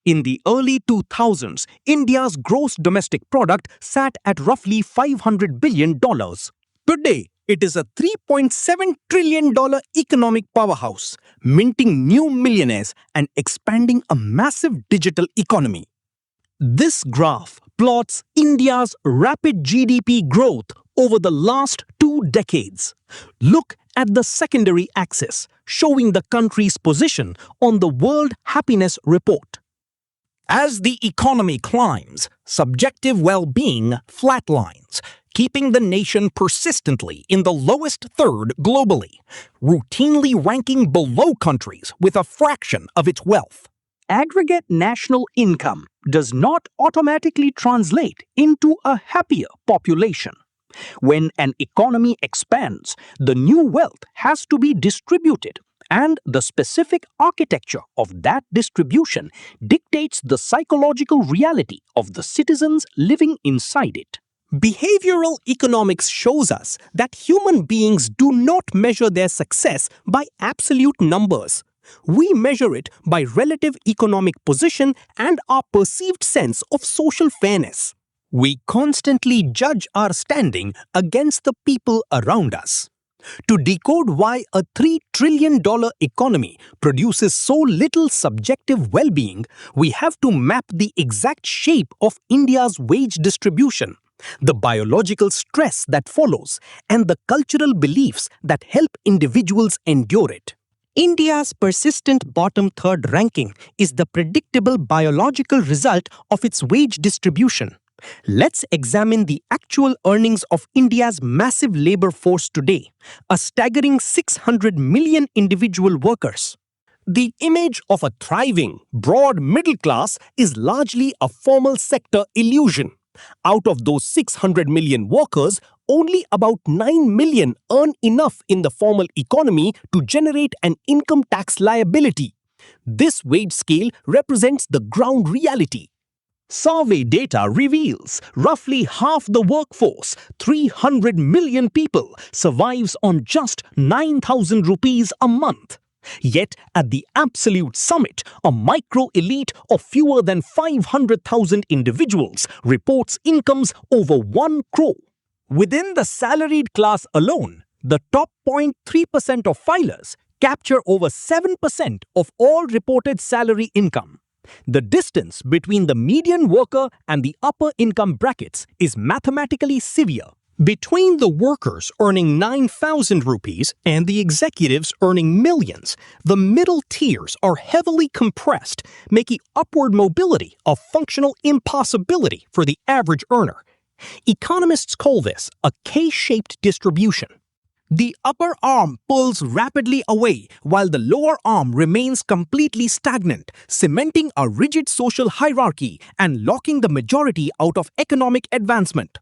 In the early 2000s, India's gross domestic product sat at roughly $500 billion. Today, it is a $3.7 trillion economic powerhouse, minting new millionaires and expanding a massive digital economy. This graph plots India's rapid GDP growth over the last 2 decades. Look at the secondary axis, showing the country's position on the World Happiness Report. As the economy climbs, subjective well-being flatlines, keeping the nation persistently in the lowest third globally, routinely ranking below countries with a fraction of its wealth. Aggregate national income does not automatically translate into a happier population. When an economy expands, the new wealth has to be distributed, and the specific architecture of that distribution dictates the psychological reality of the citizens living inside it. Behavioral economics shows us that human beings do not measure their success by absolute numbers. We measure it by relative economic position and our perceived sense of social fairness. We constantly judge our standing against the people around us. To decode why a $3 trillion economy produces so little subjective well-being, we have to map the exact shape of India's wage distribution, the biological stress that follows, and the cultural beliefs that help individuals endure it. India's persistent bottom third ranking is the predictable biological result of its wage distribution. Let's examine the actual earnings of India's massive labor force today, a staggering 600 million individual workers. The image of a thriving, broad middle class is largely a formal sector illusion. Out of those 600 million workers, only about 9 million earn enough in the formal economy to generate an income tax liability. This wage scale represents the ground reality. Survey data reveals roughly half the workforce, 300 million people, survives on just 9,000 rupees a month. Yet, at the absolute summit, a micro-elite of fewer than 500,000 individuals reports incomes over 1 crore. Within the salaried class alone, the top 0.3% of filers capture over 7% of all reported salary income. The distance between the median worker and the upper income brackets is mathematically severe. Between the workers earning 9,000 rupees and the executives earning millions, the middle tiers are heavily compressed, making upward mobility a functional impossibility for the average earner. Economists call this a K-shaped distribution. The upper arm pulls rapidly away while the lower arm remains completely stagnant, cementing a rigid social hierarchy and locking the majority out of economic advancement.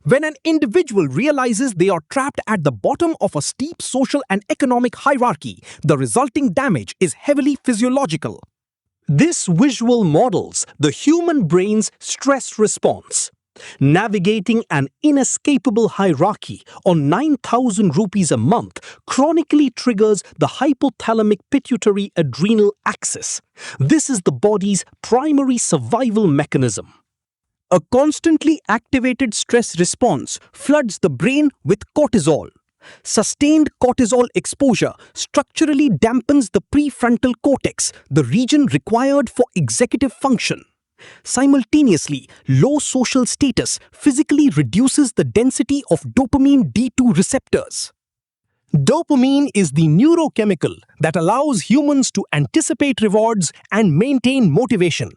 When an individual realizes they are trapped at the bottom of a steep social and economic hierarchy, the resulting damage is heavily physiological. This visual models the human brain's stress response. Navigating an inescapable hierarchy on 9,000 rupees a month chronically triggers the hypothalamic pituitary adrenal axis. This is the body's primary survival mechanism. A constantly activated stress response floods the brain with cortisol. Sustained cortisol exposure structurally dampens the prefrontal cortex, the region required for executive function. Simultaneously, low social status physically reduces the density of dopamine D2 receptors. Dopamine is the neurochemical that allows humans to anticipate rewards and maintain motivation.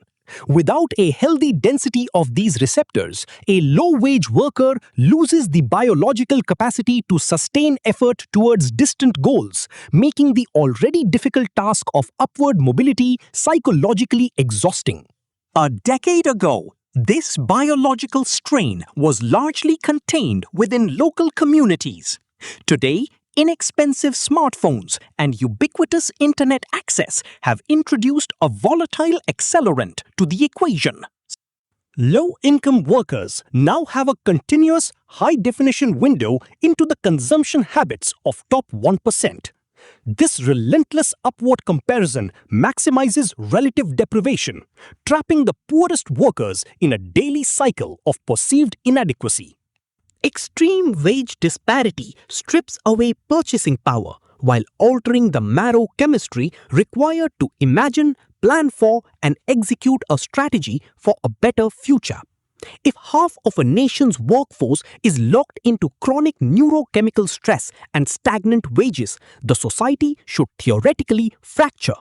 Without a healthy density of these receptors, a low-wage worker loses the biological capacity to sustain effort towards distant goals, making the already difficult task of upward mobility psychologically exhausting. A decade ago, this biological strain was largely contained within local communities. Today, inexpensive smartphones and ubiquitous internet access have introduced a volatile accelerant to the equation. Low-income workers now have a continuous, high-definition window into the consumption habits of top 1%. This relentless upward comparison maximizes relative deprivation, trapping the poorest workers in a daily cycle of perceived inadequacy. Extreme wage disparity strips away purchasing power while altering the marrow chemistry required to imagine, plan for, and execute a strategy for a better future. If half of a nation's workforce is locked into chronic neurochemical stress and stagnant wages, the society should theoretically fracture.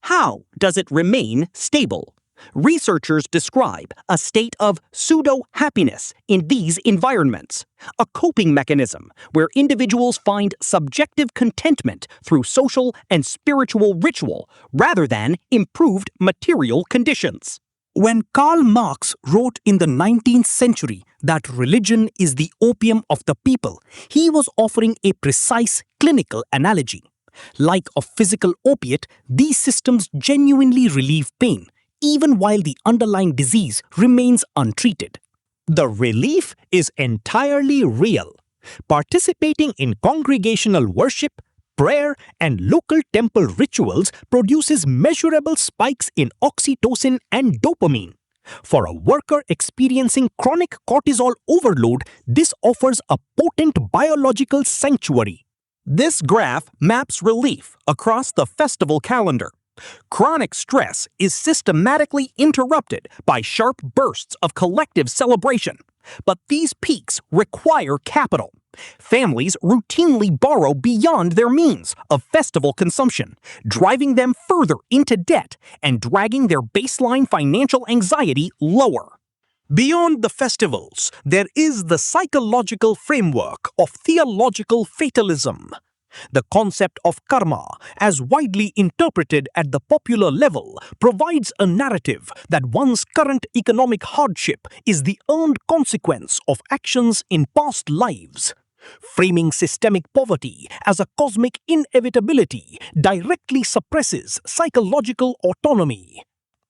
How does it remain stable? Researchers describe a state of pseudo-happiness in these environments, a coping mechanism where individuals find subjective contentment through social and spiritual ritual rather than improved material conditions. When Karl Marx wrote in the 19th century that religion is the opium of the people, he was offering a precise clinical analogy. Like a physical opiate, these systems genuinely relieve pain, even while the underlying disease remains untreated. The relief is entirely real. Participating in congregational worship, prayer, and local temple rituals produces measurable spikes in oxytocin and dopamine. For a worker experiencing chronic cortisol overload, this offers a potent biological sanctuary. This graph maps relief across the festival calendar. Chronic stress is systematically interrupted by sharp bursts of collective celebration. But these peaks require capital. Families routinely borrow beyond their means of festival consumption, driving them further into debt and dragging their baseline financial anxiety lower. Beyond the festivals, there is the psychological framework of theological fatalism. The concept of karma, as widely interpreted at the popular level, provides a narrative that one's current economic hardship is the earned consequence of actions in past lives. Framing systemic poverty as a cosmic inevitability directly suppresses psychological autonomy.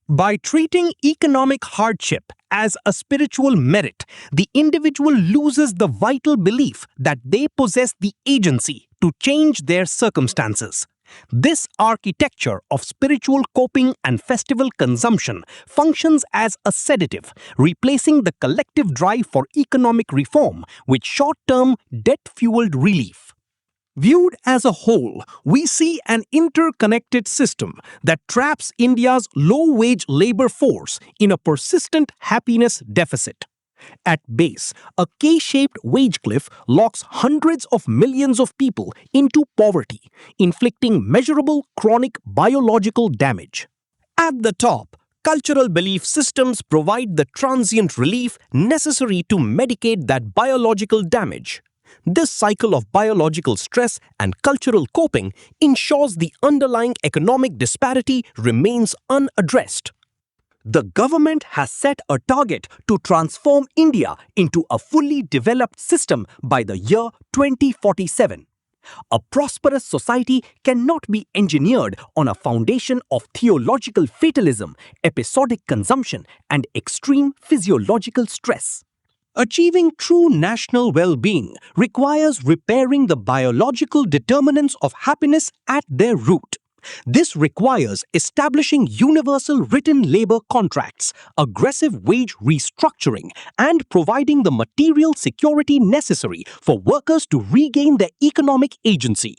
By treating economic hardship as a spiritual merit, the individual loses the vital belief that they possess the agency to change their circumstances. This architecture of spiritual coping and festival consumption functions as a sedative, replacing the collective drive for economic reform with short-term, debt-fueled relief. Viewed as a whole, we see an interconnected system that traps India's low-wage labor force in a persistent happiness deficit. At base, a K-shaped wage cliff locks hundreds of millions of people into poverty, inflicting measurable chronic biological damage. At the top, cultural belief systems provide the transient relief necessary to medicate that biological damage. This cycle of biological stress and cultural coping ensures the underlying economic disparity remains unaddressed. The government has set a target to transform India into a fully developed system by the year 2047. A prosperous society cannot be engineered on a foundation of theological fatalism, episodic consumption, and extreme physiological stress. Achieving true national well-being requires repairing the biological determinants of happiness at their root. This requires establishing universal written labor contracts, aggressive wage restructuring, and providing the material security necessary for workers to regain their economic agency.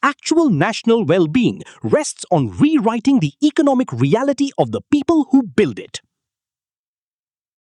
Actual national well-being rests on rewriting the economic reality of the people who build it.